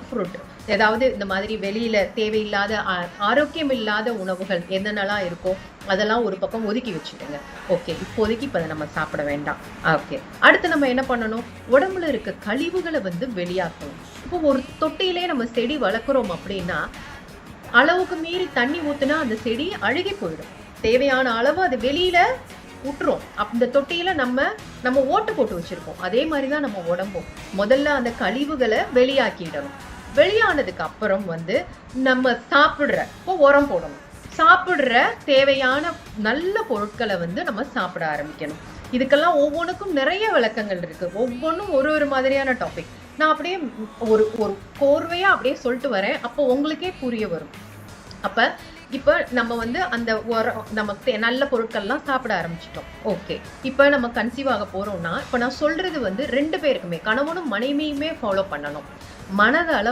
Fruit ஏதாவது இந்த மாதிரி வெளியில தேவையில்லாத ஆரோக்கியம் இல்லாத உணவுகள் என்னென்னலாம் இருக்கோ அதெல்லாம் ஒரு பக்கம் ஒதுக்கி வச்சுடுங்க. ஓகே, இப்போதைக்கு இப்போ நம்ம சாப்பிட வேண்டாம். ஓகே, அடுத்து நம்ம என்ன பண்ணணும்? உடம்புல இருக்க கழிவுகளை வந்து வெளியாக்கணும். இப்போ ஒரு தொட்டியிலே நம்ம செடி வளர்க்குறோம் அப்படின்னா அளவுக்கு மீறி தண்ணி ஊத்துனா அந்த செடி அழுகி போயிடும். தேவையான அளவு அது வெளியில விட்டுரும். அந்த தொட்டியில நம்ம ஓட்டு போட்டு வச்சிருக்கோம். அதே மாதிரிதான் நம்ம உடம்பும். முதல்ல அந்த கழிவுகளை வெளியாக்கிடணும். வெளியானதுக்கு அப்புறம் வந்து நம்ம சாப்பிடுற உரம் போடணும். சாப்பிடுற தேவையான நல்ல பொருட்களை வந்து நம்ம சாப்பிட ஆரம்பிக்கணும். இதுக்கெல்லாம் ஒவ்வொன்றுக்கும் நிறைய விளக்கங்கள் இருக்கு. ஒவ்வொன்றும் ஒரு ஒரு மாதிரியான டாபிக். நான் அப்படியே ஒரு ஒரு கோர்வையா அப்படியே சொல்லிட்டு வரேன். அப்போ உங்களுக்கே புரிய வரும். அப்ப இப்ப நம்ம வந்து அந்த நமக்கு நல்ல பொருட்கள்லாம் சாப்பிட ஆரம்பிச்சிட்டோம். ஓகே, இப்ப நம்ம கன்சீவ் ஆக போறோம்னா இப்ப நான் சொல்றது வந்து 2 பேருக்குமே, கணவனும் மனைவியுமே ஃபாலோ பண்ணணும். மனதளவு